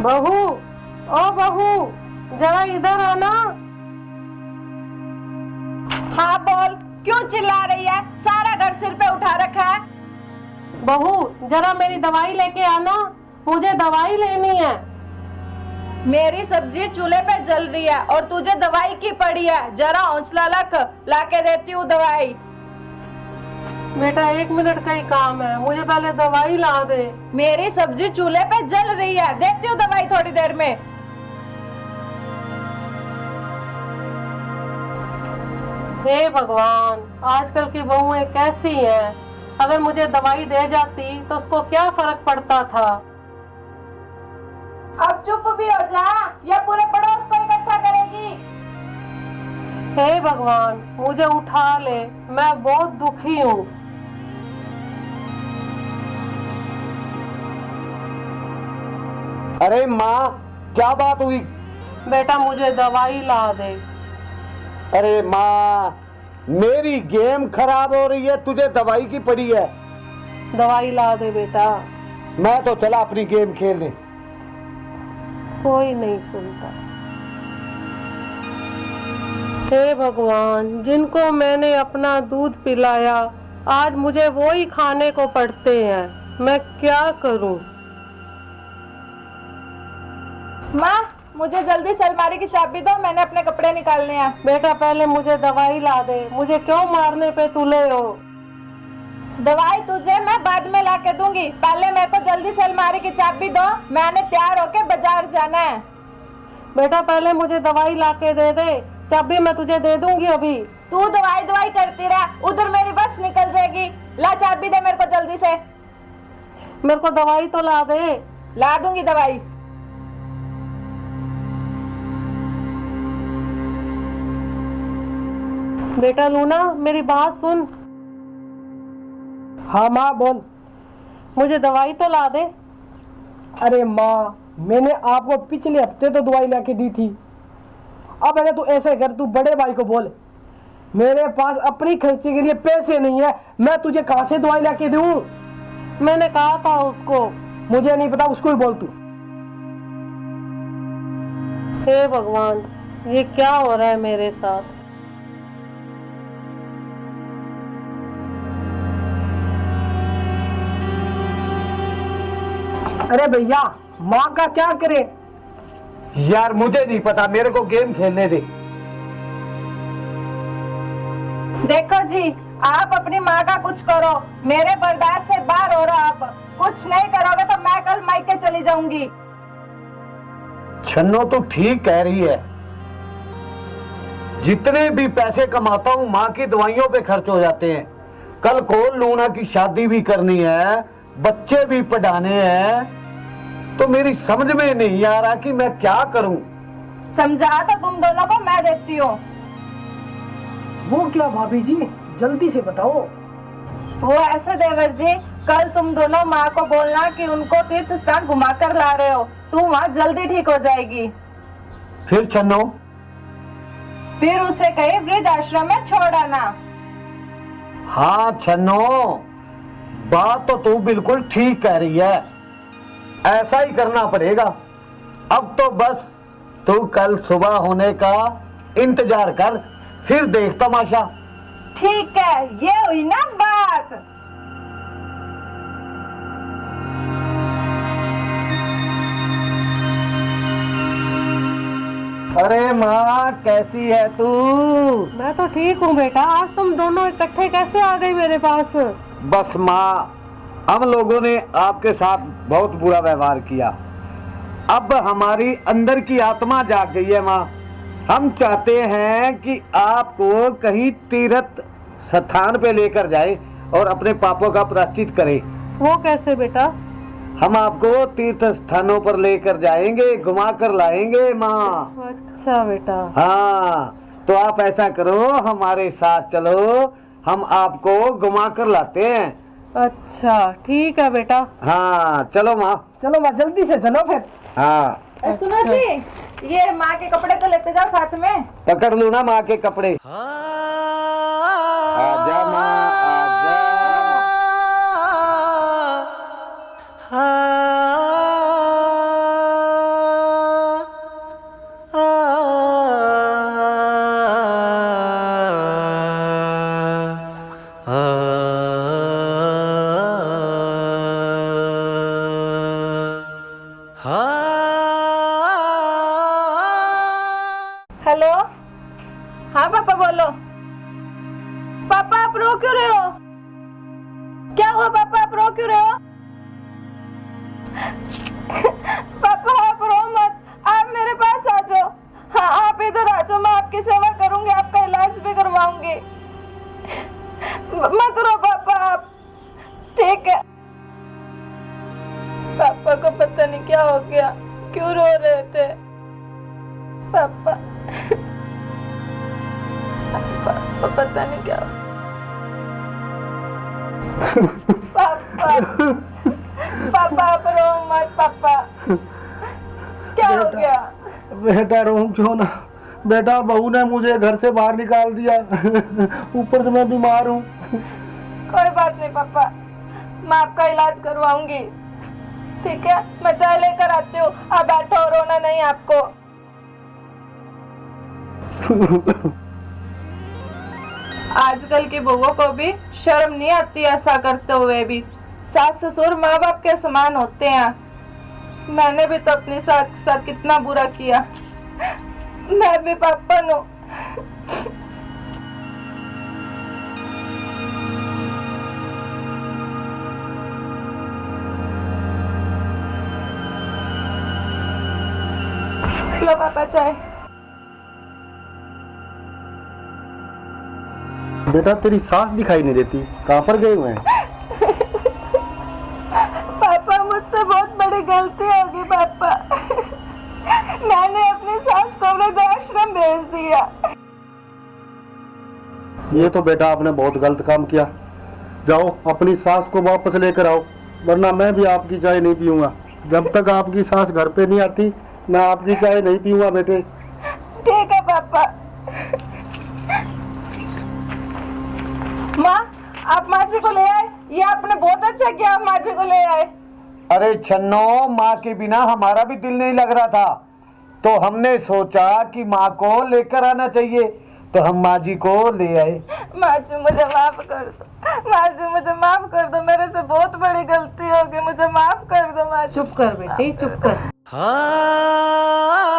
बहू, ओ बहू, जरा इधर आना। हाँ बोल, क्यों चिल्ला रही है? सारा घर सिर पे उठा रखा है। बहू, जरा मेरी दवाई लेके आना, मुझे दवाई लेनी है। मेरी सब्जी चूल्हे पे जल रही है और तुझे दवाई की पड़ी है। जरा हौसला रख, लाके देती हूँ दवाई। बेटा 1 मिनट का ही काम है, मुझे पहले दवाई ला दे। मेरी सब्जी चूल्हे पे जल रही है, देती हूँ दवाई थोड़ी देर में। हे भगवान, आजकल की बहुएं कैसी हैं? अगर मुझे दवाई दे जाती तो उसको क्या फर्क पड़ता था। अब चुप भी हो जा, या पूरे पड़ोस को इकट्ठा करेगी। हे भगवान, मुझे उठा ले, मैं बहुत दुखी हूँ। अरे माँ, क्या बात हुई? बेटा मुझे दवाई ला दे। अरे माँ, मेरी गेम खराब हो रही है, तुझे दवाई की पड़ी है। दवाई ला दे बेटा। मैं तो चला अपनी गेम खेलने। कोई नहीं सुनता। हे भगवान, जिनको मैंने अपना दूध पिलाया, आज मुझे वो ही खाने को पड़ते हैं। मैं क्या करूं? माँ, मुझे जल्दी से अलमारी की चाबी दो, मैंने अपने कपड़े निकालने हैं। बेटा पहले मुझे दवाई ला दे, मुझे क्यों मारने पे तुले हो? दवाई तुझे मैं बाद में लाके दूंगी, पहले मेरे को जल्दी से अलमारी की चाबी दो, मैंने तैयार होके बाजार जाना है। बेटा पहले मुझे दवाई लाके दे दे, चाबी मैं तुझे दे दूंगी अभी। तू दवाई दवाई करती रह, उधर मेरी बस निकल जाएगी। ला चाबी दे मेरे को जल्दी से। मेरे को दवाई तो ला दे। ला दूंगी दवाई। बेटा लूना, मेरी बात सुन। हाँ माँ बोल। मुझे दवाई तो ला दे। अरे माँ, मैंने आपको पिछले हफ्ते तो दवाई लाके दी थी। अब अगर तू ऐसे कर, तू बड़े भाई को बोल, मेरे पास अपनी खर्चे के लिए पैसे नहीं है, मैं तुझे कहाँ से दवाई लाके दूँ? मैंने कहा था उसको। मुझे नहीं पता, उसको ही बोल तू। हे भगवान, ये क्या हो रहा है मेरे साथ? अरे भैया, माँ का क्या करे? यार मुझे नहीं पता, मेरे को गेम खेलने दे। देखो जी, आप अपनी माँ का कुछ करो, मेरे बर्दाश्त से बाहर हो रहा। आप कुछ नहीं करोगे तो मैं कल मायके चली जाऊंगी। छन्नो तो ठीक कह रही है, जितने भी पैसे कमाता हूँ माँ की दवाइयों पे खर्च हो जाते हैं। कल को लूना की शादी भी करनी है, बच्चे भी पढ़ाने हैं, तो मेरी समझ में नहीं आ रहा कि मैं क्या करूं। समझा तो तुम दोनों को मैं देती हूँ। वो क्या भाभी जी, जल्दी से बताओ। वो ऐसे देवर जी, कल तुम दोनों माँ को बोलना कि उनको तीर्थ स्थान घुमा कर ला रहे हो, तू वहाँ जल्दी ठीक हो जाएगी। फिर छन्नो? फिर उसे कहीं वृद्ध आश्रम में छोड़ आना। हाँ छन्नो, बात तो तू बिल्कुल ठीक कह रही है, ऐसा ही करना पड़ेगा। अब तो बस तू कल सुबह होने का इंतजार कर, फिर देख तमाशा। ठीक है, ये हुई ना बात। अरे माँ, कैसी है तू? मैं तो ठीक हूँ बेटा, आज तुम दोनों इकट्ठे कैसे आ गए मेरे पास? बस माँ, हम लोगों ने आपके साथ बहुत बुरा व्यवहार किया, अब हमारी अंदर की आत्मा जाग गई है माँ। हम चाहते हैं कि आपको कहीं तीर्थ स्थान पे लेकर जाए और अपने पापों का प्रायश्चित करें। वो कैसे बेटा? हम आपको तीर्थ स्थानों पर लेकर जाएंगे, घुमा कर लाएंगे माँ। अच्छा बेटा। हाँ, तो आप ऐसा करो, हमारे साथ चलो, हम आपको घुमा कर लाते हैं। अच्छा ठीक है बेटा। हाँ चलो माँ। चलो माँ, जल्दी से चलो फिर। हाँ सुनो जी, ये माँ के कपड़े तो लेते जाओ साथ में। पकड़ लो ना माँ के कपड़े। आजा माँ, आजा। पापा आप रो मत, आप मेरे पास आ जाओ। हाँ आप इधर आ जाओ, मैं आपकी सेवा करूंगी, आपका इलाज भी करवाऊंगी। मत रो पापा आप, ठीक है। पापा को पता नहीं क्या हो गया, क्यों रो रहे थे पापा। पापा पता नहीं क्या पापा, पापा आप रो मत पापा, क्या हो गया? बेटा रो क्यों ना बेटा, बहू ने मुझे घर से बाहर निकाल दिया, ऊपर से मैं बीमार हूँ। कोई बात नहीं पापा, मैं आपका इलाज करवाऊंगी, ठीक है। मैं चाय लेकर आती हूँ, आप बैठो, रोना नहीं आपको। आजकल की बहुओं को भी शर्म नहीं आती ऐसा करते हुए भी। सास ससुर माँ बाप के समान होते हैं। मैंने भी तो अपनी सास के साथ कितना बुरा किया, मैं भी पापा नो। लो पापा चाय। बेटा तेरी सास दिखाई नहीं देती, कहाँ पर गए हुए हैं? पापा मुझसे बहुत बड़ी गलती होगी पापा, मैंने अपनी सास को वृद्धाश्रम भेज दिया। ये तो बेटा आपने बहुत गलत काम किया। जाओ अपनी सास को वापस लेकर आओ, वरना मैं भी आपकी चाय नहीं पीऊंगा। जब तक आपकी सास घर पे नहीं आती मैं आपकी चाय नहीं पीऊंगा बेटे। ठीक है पापा। माँ आप माँ जी को ले आए, ये आपने बहुत अच्छा किया, आप माँ जी को ले आए। अरे छन्नो, माँ के बिना हमारा भी दिल नहीं लग रहा था, तो हमने सोचा कि माँ को लेकर आना चाहिए, तो हम माँ जी को ले आए। माँ जी मुझे माफ कर दो, माँ जी मुझे माफ कर दो, मेरे से बहुत बड़ी गलती हो गई, मुझे माफ कर दो माँ जी। चुप कर बेटी, चुप कर। हाँ